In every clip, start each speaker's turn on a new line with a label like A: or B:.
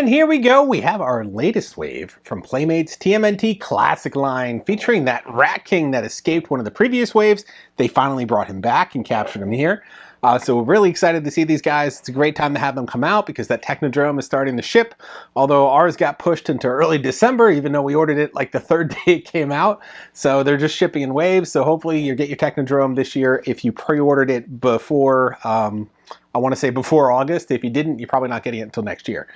A: And here we go, we have our latest wave from Playmates TMNT Classic line, featuring that Rat King that escaped one of the previous waves. They finally brought him back and captured him here. So we're really excited to see these guys. It's a great time to have them come out because that Technodrome is starting to ship, although ours got pushed into early December, even though we ordered it like the third day it came out. So they're just shipping in waves, so hopefully you get your Technodrome this year if you pre-ordered it before I want to say before August. If you didn't, you're probably not getting it until next year.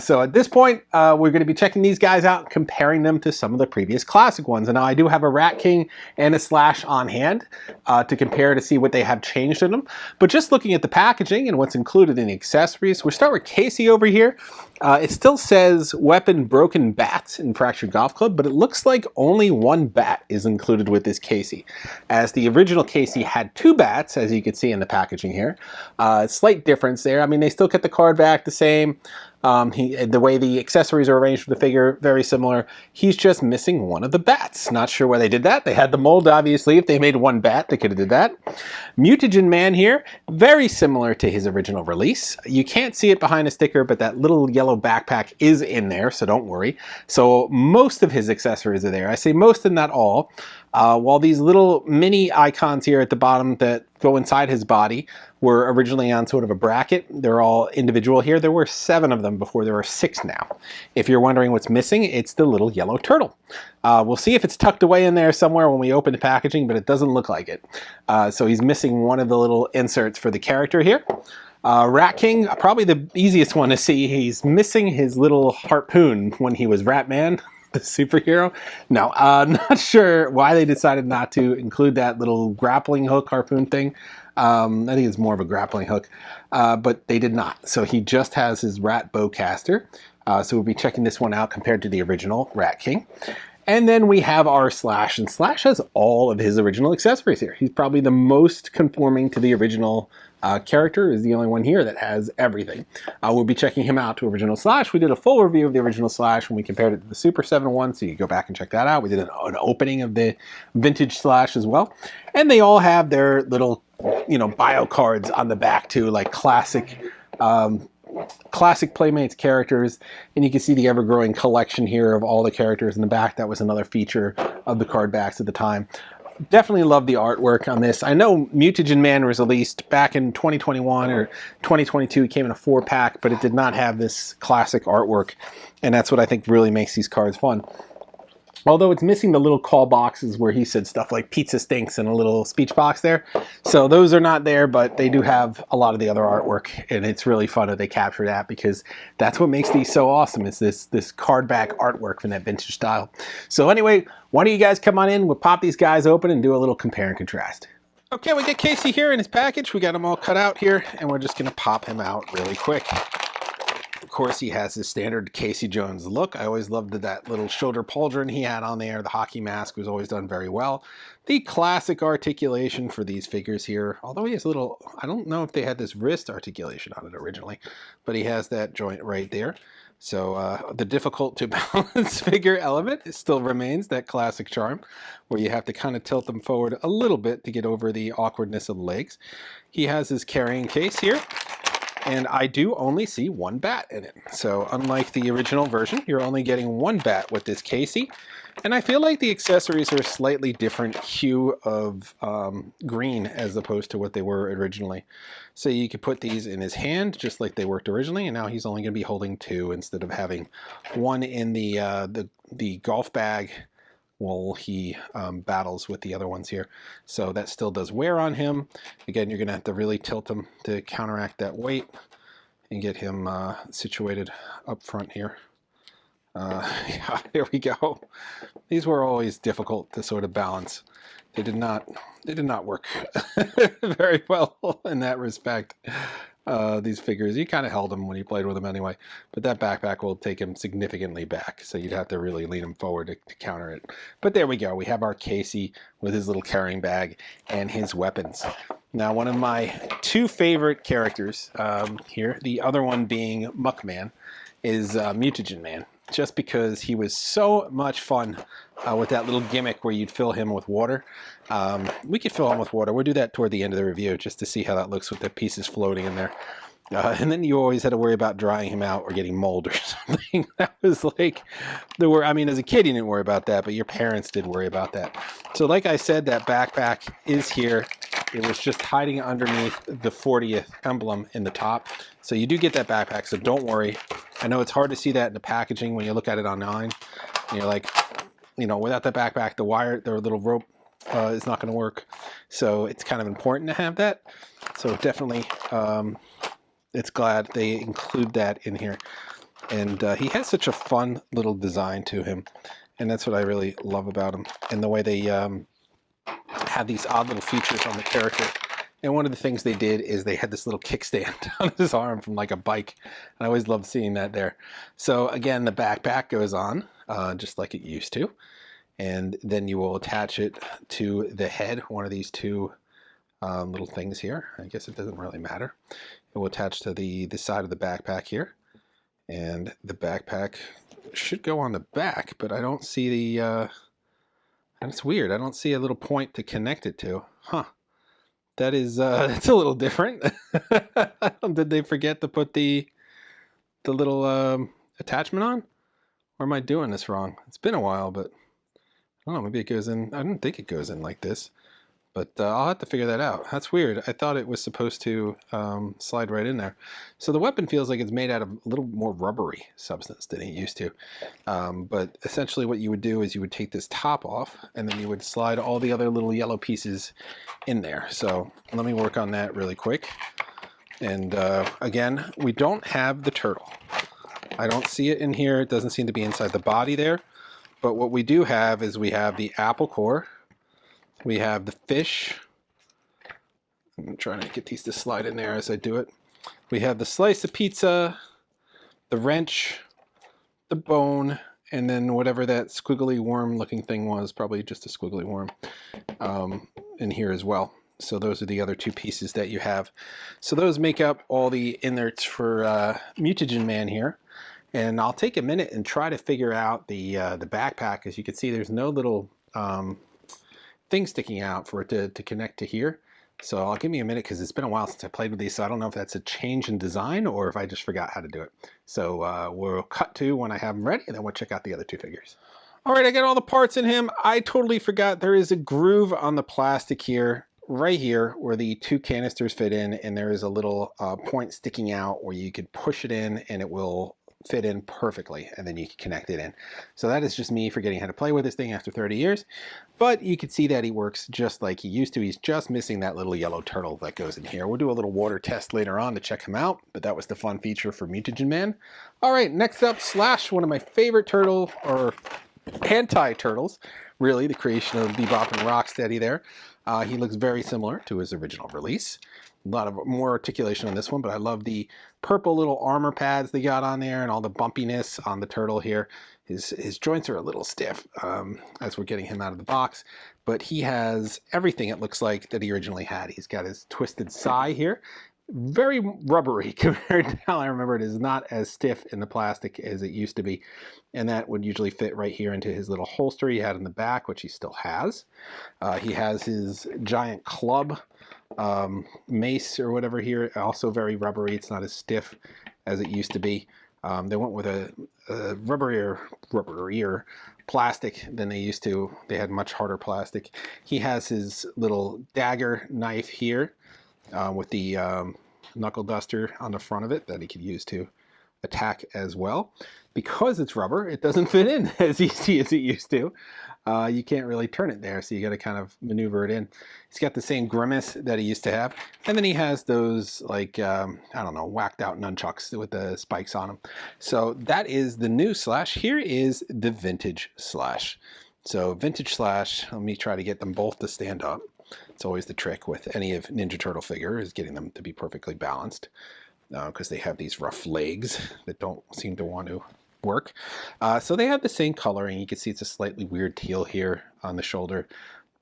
A: So at this point, we're going to be checking these guys out, comparing them to some of the previous classic ones. And now I do have a Rat King and a Slash on hand to compare to see what they have changed in them. But just looking at the packaging and what's included in the accessories, we'll start with Casey over here. It still says weapon broken bats in Fractured Golf Club, but it looks like only one bat is included with this Casey, as the original Casey had two bats, as you can see in the packaging here. Slight difference there. I mean, they still kept the card back the same. The way the accessories are arranged for the figure, very similar. He's just missing one of the bats. Not sure why they did that. They had the mold, obviously. If they made one bat, they could have did that. Mutagen Man here, very similar to his original release. You can't see it behind a sticker, but that little yellow backpack is in there, so don't worry. So most of his accessories are there. I say most and not all. While these little mini icons here at the bottom that go inside his body were originally on sort of a bracket, they're all individual here. There were 7 of them before, there are 6 now. If you're wondering what's missing, it's the little yellow turtle. We'll see if it's tucked away in there somewhere when we open the packaging, but it doesn't look like it. So he's missing one of the little inserts for the character here. Rat King, probably the easiest one to see. He's missing his little harpoon when he was Rat Man, the superhero. No, not sure why they decided not to include that little grappling hook harpoon thing. I think it's more of a grappling hook, but they did not. So he just has his rat bowcaster. So we'll be checking this one out compared to the original Rat King. And then we have our Slash, and Slash has all of his original accessories here. He's probably the most conforming to the original character, is the only one here that has everything. We'll be checking him out to original Slash. We did a full review of the original Slash when we compared it to the Super 7-1, so you can go back and check that out. We did an opening of the vintage Slash as well. And they all have their little, bio cards on the back too, like classic Playmates characters, and you can see the ever-growing collection here of all the characters in the back. That was another feature of the card backs at the time. Definitely love the artwork on this. I know Mutagen Man was released back in 2021 or 2022. It came in a 4-pack, but it did not have this classic artwork, and that's what I think really makes these cards fun. Although it's missing the little call boxes where he said stuff like pizza stinks and a little speech box there. So those are not there, but they do have a lot of the other artwork, and it's really fun that they capture that because that's what makes these so awesome, is this card back artwork from that vintage style. So anyway, why don't you guys come on in, we'll pop these guys open and do a little compare and contrast. Okay, we get Casey here in his package. We got him all cut out here, and we're just gonna pop him out really quick. Of course, he has his standard Casey Jones look. I always loved that little shoulder pauldron he had on there. The hockey mask was always done very well. The classic articulation for these figures here, although he has a little, I don't know if they had this wrist articulation on it originally, but he has that joint right there. So the difficult to balance figure element still remains that classic charm, where you have to kind of tilt them forward a little bit to get over the awkwardness of the legs. He has his carrying case here, and I do only see one bat in it. So unlike the original version, you're only getting one bat with this Casey. And I feel like the accessories are a slightly different hue of green as opposed to what they were originally. So you could put these in his hand just like they worked originally, and now he's only going to be holding 2 instead of having one in the golf bag while he battles with the other ones here. So that still does wear on him. Again, you're going to have to really tilt him to counteract that weight and get him situated up front here. Yeah, here we go. These were always difficult to sort of balance. They did not work very well in that respect. These figures, you kind of held them when you played with them anyway, but that backpack will take him significantly back, so you'd have to really lean him forward to counter it. But there we go. We have our Casey with his little carrying bag and his weapons. Now, one of my 2 favorite characters here, the other one being Muckman, is Mutagen Man, just because he was so much fun with that little gimmick where you'd fill him with water. We could fill him with water. We'll do that toward the end of the review just to see how that looks with the pieces floating in there. And then you always had to worry about drying him out or getting mold or something. That was like I mean, as a kid, you didn't worry about that, but your parents did worry about that. So like I said, that backpack is here. It was just hiding underneath the 40th emblem in the top. So you do get that backpack, so don't worry. I know it's hard to see that in the packaging when you look at it online. And you're like, you know, without the backpack, the little rope is not going to work. So it's kind of important to have that. So definitely, it's glad they include that in here. And he has such a fun little design to him. And that's what I really love about him. And the way they have these odd little features on the character. And one of the things they did is they had this little kickstand on his arm from like a bike. And I always loved seeing that there. So again, the backpack goes on just like it used to. And then you will attach it to the head, one of these two little things here. I guess it doesn't really matter. It will attach to the side of the backpack here. And the backpack should go on the back, but I don't see the, that's weird. I don't see a little point to connect it to. Huh. That is, that's a little different. Did they forget to put the little attachment on? Or am I doing this wrong? It's been a while, but I don't know, maybe it goes in. I didn't think it goes in like this. But I'll have to figure that out. That's weird. I thought it was supposed to slide right in there. So the weapon feels like it's made out of a little more rubbery substance than it used to. But essentially what you would do is you would take this top off and then you would slide all the other little yellow pieces in there. So let me work on that really quick. And again, we don't have the turtle. I don't see it in here. It doesn't seem to be inside the body there. But what we do have is we have the apple core. We have the fish. I'm trying to get these to slide in there as I do it. We have the slice of pizza, the wrench, the bone, and then whatever that squiggly worm looking thing was, probably just a squiggly worm, in here as well. So those are the other two pieces that you have. So those make up all the innards for Mutagen Man here. And I'll take a minute and try to figure out the backpack. As you can see, there's no little thing sticking out for it to connect to here. So I'll give me a minute because it's been a while since I played with these, so I don't know if that's a change in design or if I just forgot how to do it. So we'll cut to when I have them ready, and then we'll check out the other two figures. All right, I got all the parts in him. I totally forgot there is a groove on the plastic here, right here, where the two canisters fit in, and there is a little point sticking out where you could push it in and it will fit in perfectly, and then you can connect it in. So that is just me forgetting how to play with this thing after 30 years. But you can see that he works just like he used to. He's just missing that little yellow turtle that goes in here. We'll do a little water test later on to check him out, but that was the fun feature for Mutagen Man. All right, next up, Slash, one of my favorite turtle, or anti-turtles, really, the creation of Bebop and Rocksteady there. He looks very similar to his original release. A lot of more articulation on this one, but I love the purple little armor pads they got on there and all the bumpiness on the turtle here. His joints are a little stiff as we're getting him out of the box, but he has everything it looks like that he originally had. He's got his twisted sai here. Very rubbery compared to how I remember it. Is not as stiff in the plastic as it used to be. And that would usually fit right here into his little holster he had in the back, which he still has. He has his giant club mace or whatever here, also very rubbery. It's not as stiff as it used to be. They went with a rubberier plastic than they used to. They had much harder plastic. He has his little dagger knife here with the knuckle duster on the front of it that he could use to attack as well. Because it's rubber, it doesn't fit in as easy as it used to. You can't really turn it there, so you got to kind of maneuver it in. He's got the same grimace that he used to have, and then he has those, like, I don't know, whacked out nunchucks with the spikes on them. So that is the new Slash. Here is the vintage Slash. So vintage Slash, let me try to get them both to stand up. It's always the trick with any of Ninja Turtle figure, is getting them to be perfectly balanced, because they have these rough legs that don't seem to want to work. So they have the same coloring. You can see it's a slightly weird teal here on the shoulder.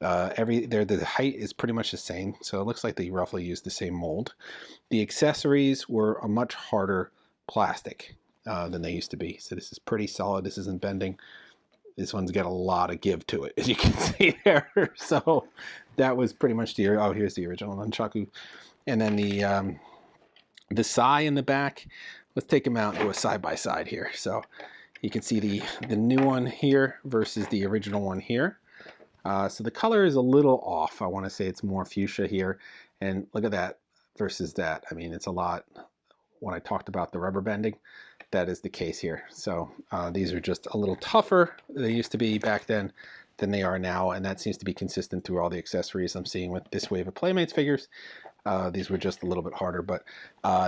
A: The height is pretty much the same, so it looks like they roughly used the same mold. The accessories were a much harder plastic than they used to be. So this is pretty solid. This isn't bending. This one's got a lot of give to it, as you can see there. So that was pretty much the, oh, here's the original nunchaku. And then the The Psy in the back, let's take him out and do a side-by-side here. So you can see the new one here versus the original one here. So the color is a little off. I want to say it's more fuchsia here. And look at that versus that. I mean, it's a lot. When I talked about the rubber bending, that is the case here. So these are just a little tougher than they used to be back then than they are now. And that seems to be consistent through all the accessories I'm seeing with this wave of Playmates figures. These were just a little bit harder, but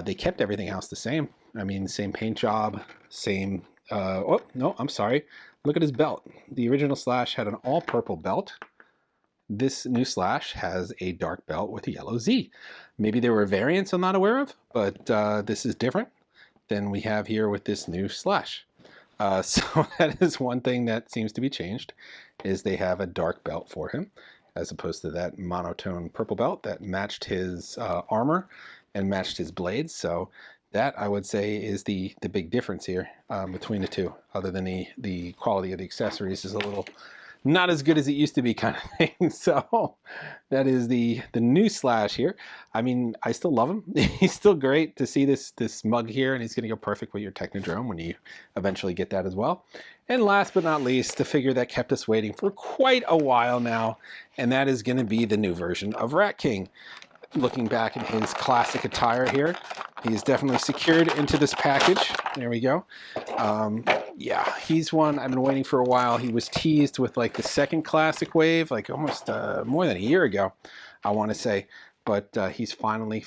A: they kept everything else the same. I mean, same paint job, same, oh, no, I'm sorry. Look at his belt. The original Slash had an all purple belt. This new Slash has a dark belt with a yellow Z. Maybe there were variants I'm not aware of, but this is different than we have here with this new Slash. So that is one thing that seems to be changed, is they have a dark belt for him, as opposed to that monotone purple belt that matched his armor and matched his blades. So that, I would say, is the big difference here between the two, other than the quality of the accessories is a little not as good as it used to be, kind of thing. So that is the new Slash here. I mean, I still love him. He's still great to see this mug here, and he's going to go perfect with your Technodrome when you eventually get that as well. And last but not least, the figure that kept us waiting for quite a while now, and that is going to be the new version of Rat King. Looking back at his classic attire here, he's definitely secured into this package. There we go. Yeah, he's one I've been waiting for a while. He was teased with like the second classic wave, like almost more than a year ago, I want to say. But he's finally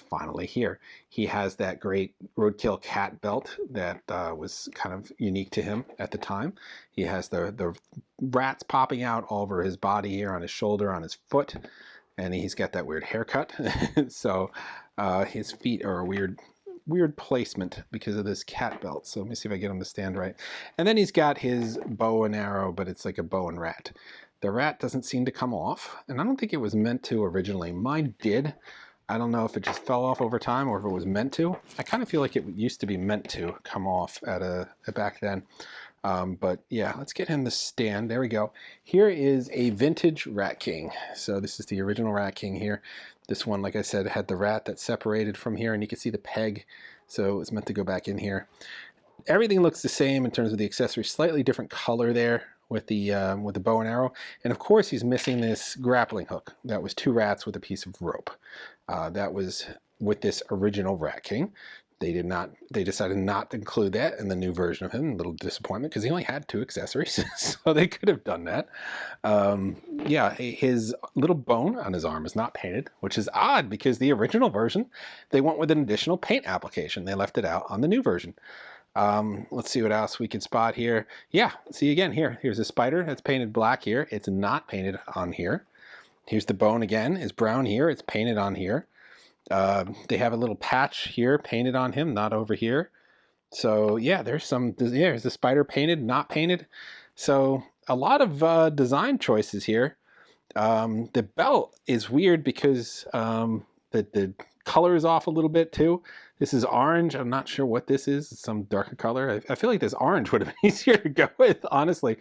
A: here. He has that great Roadkill cat belt that was kind of unique to him at the time. He has the rats popping out all over his body here, on his shoulder, on his foot. And he's got that weird haircut. So his feet are a weird placement because of this cat belt. So let me see if I get him to stand right. And then he's got his bow and arrow, but it's like a bow and rat. The rat doesn't seem to come off, and I don't think it was meant to originally. Mine did. I don't know if it just fell off over time or if it was meant to. I kind of feel like it used to be meant to come off back then. But yeah, let's get him to stand. There we go. Here is a vintage Rat King. So this is the original Rat King here. This one, like I said, had the rat that separated from here, and you can see the peg. So it was meant to go back in here. Everything looks the same in terms of the accessories. Slightly different color there with the bow and arrow. And of course, he's missing this grappling hook. That was two rats with a piece of rope. That was with this original Rat King. They decided not to include that in the new version of him. A little disappointment because he only had two accessories, so they could have done that. Yeah, his little bone on his arm is not painted, which is odd because the original version, they went with an additional paint application. They left it out on the new version. Let's see what else we can spot here. Yeah, see again here. Here's a spider that's painted black here. It's not painted on here. Here's the bone again. It's brown here. It's painted on here. They have a little patch here painted on him, not over here. So yeah, there's the spider painted, not painted. So a lot of design choices here. The belt is weird because the color is off a little bit too. This is orange. I'm not sure what this is. It's some darker color. I feel like this orange would have been easier to go with, honestly.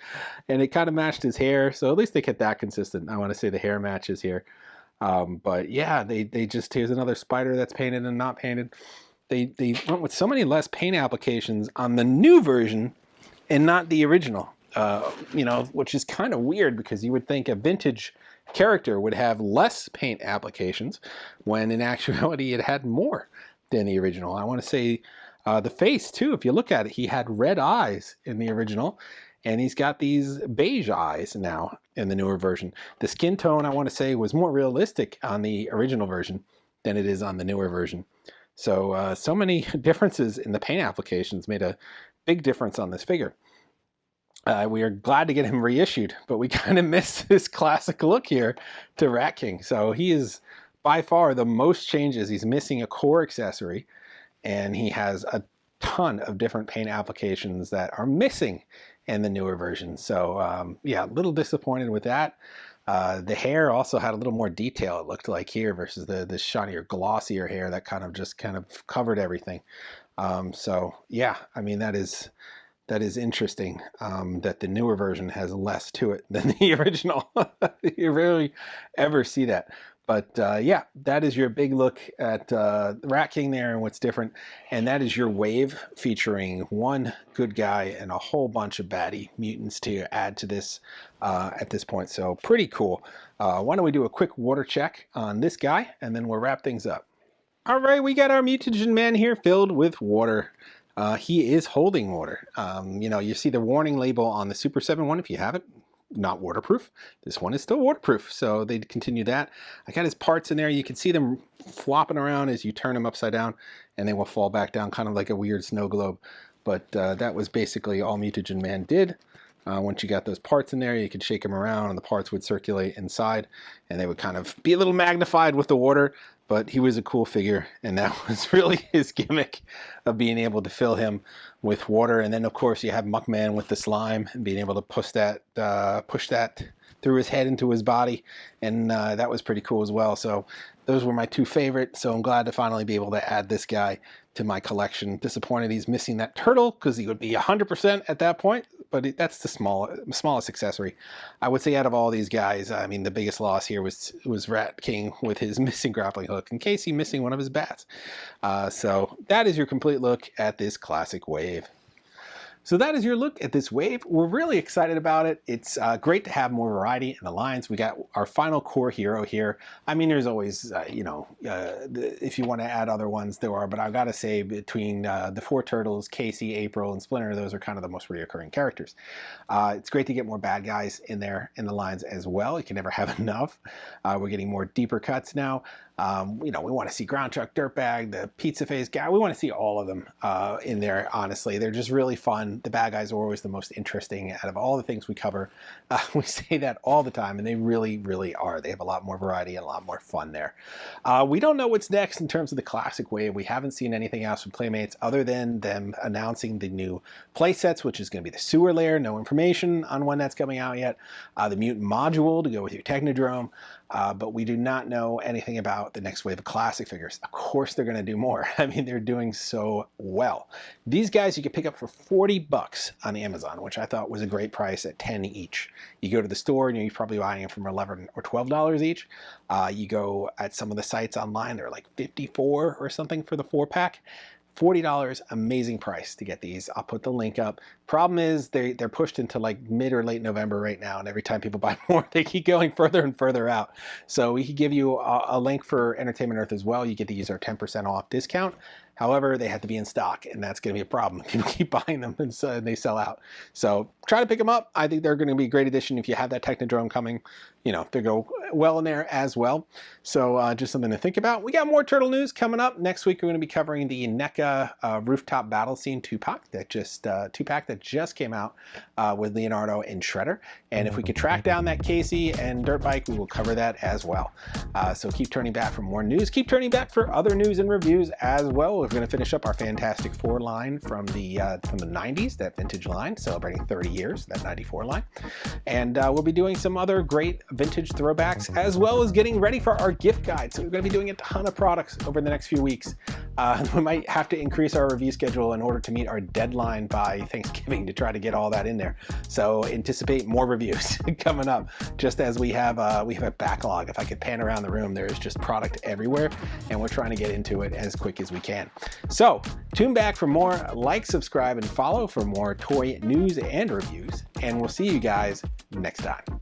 A: And it kind of matched his hair. So at least they kept that consistent. I want to say the hair matches here. But yeah, they just, here's another spider that's painted and not painted. They went with so many less paint applications on the new version and not the original, you know, which is kind of weird because you would think a vintage character would have less paint applications when in actuality it had more than the original. I want to say the face too, if you look at it, he had red eyes in the original. And he's got these beige eyes now in the newer version. The skin tone, I want to say, was more realistic on the original version than it is on the newer version. So, so many differences in the paint applications made a big difference on this figure. We are glad to get him reissued, but we kind of miss this classic look here to Rat King. So he is by far the most changes. He's missing a core accessory, and he has a ton of different paint applications that are missing in the newer version. So yeah, a little disappointed with that. The hair also had a little more detail, it looked like here, versus the shinier, glossier hair that kind of covered everything. So yeah, I mean, that is interesting that the newer version has less to it than the original. You rarely ever see that. But yeah, that is your big look at the Rat King there and what's different. And that is your wave featuring one good guy and a whole bunch of baddie mutants to add to this at this point. So pretty cool. Why don't we do a quick water check on this guy and then we'll wrap things up. All right, we got our Mutagen Man here filled with water. He is holding water. You know, you see the warning label on the Super 7 one if you have it. Not waterproof. This one is still waterproof, so they continue that. I got his parts in there. You can see them flopping around as you turn them upside down, and they will fall back down, kind of like a weird snow globe. But that was basically all Mutagen Man did. Once you got those parts in there, you could shake them around, and the parts would circulate inside, and they would kind of be a little magnified with the water. But he was a cool figure, and that was really his gimmick of being able to fill him with water. And then, of course, you have Muckman with the slime and being able to push that through his head into his body, and that was pretty cool as well. So those were my two favorite. So I'm glad to finally be able to add this guy to my collection. Disappointed he's missing that turtle because he would be 100% at that point, but that's the smallest accessory. I would say out of all these guys, I mean, the biggest loss here was Rat King with his missing grappling hook, in case he's missing one of his bats. So that is your complete look at this classic wave. So that is your look at this wave. We're really excited about it. It's great to have more variety in the lines. We got our final core hero here. I mean, there's always, if you want to add other ones, there are, but I've got to say between the four turtles, Casey, April, and Splinter, those are kind of the most reoccurring characters. It's great to get more bad guys in there in the lines as well. You can never have enough. We're getting more deeper cuts now. We want to see Ground Truck, Dirtbag, the Pizza Face guy. We want to see all of them in there, honestly. They're just really fun. The bad guys are always the most interesting out of all the things we cover. We say that all the time, and they really, really are. They have a lot more variety and a lot more fun there. We don't know what's next in terms of the classic wave. We haven't seen anything else from Playmates other than them announcing the new play sets, which is going to be the sewer layer. No information on when that's coming out yet. The mutant module to go with your Technodrome. But we do not know anything about the next wave of classic figures. Of course they're going to do more. I mean, they're doing so well. These guys you can pick up for 40 bucks on Amazon, which I thought was a great price at 10 each. You go to the store and you're probably buying them from 11 or $12 each. You go at some of the sites online, they're like 54 or something for the 4-pack. $40, amazing price to get these. I'll put the link up. Problem is they're pushed into like mid or late November right now, and every time people buy more, they keep going further and further out. So we could give you a link for Entertainment Earth as well. You get to use our 10% off discount. However, they have to be in stock, and that's going to be a problem. People keep buying them, and so they sell out. So try to pick them up. I think they're going to be a great addition if you have that Technodrome coming. You know, they go well in there as well. So just something to think about. We got more turtle news coming up. Next week, we're going to be covering the NECA Rooftop Battle Scene 2-pack that just came out with Leonardo and Shredder. And if we could track down that Casey and Dirt Bike, we will cover that as well. So keep turning back for more news. Keep turning back for other news and reviews as well. We're going to finish up our Fantastic Four line from the 90s, that vintage line, celebrating 30 years, that 94 line. And we'll be doing some other great vintage throwbacks, as well as getting ready for our gift guide. So we're going to be doing a ton of products over the next few weeks. We might have to increase our review schedule in order to meet our deadline by Thanksgiving to try to get all that in there. So anticipate more reviews coming up, just as we have a backlog. If I could pan around the room, there is just product everywhere, and we're trying to get into it as quick as we can. So tune back for more. Like, subscribe, and follow for more toy news and reviews, and we'll see you guys next time.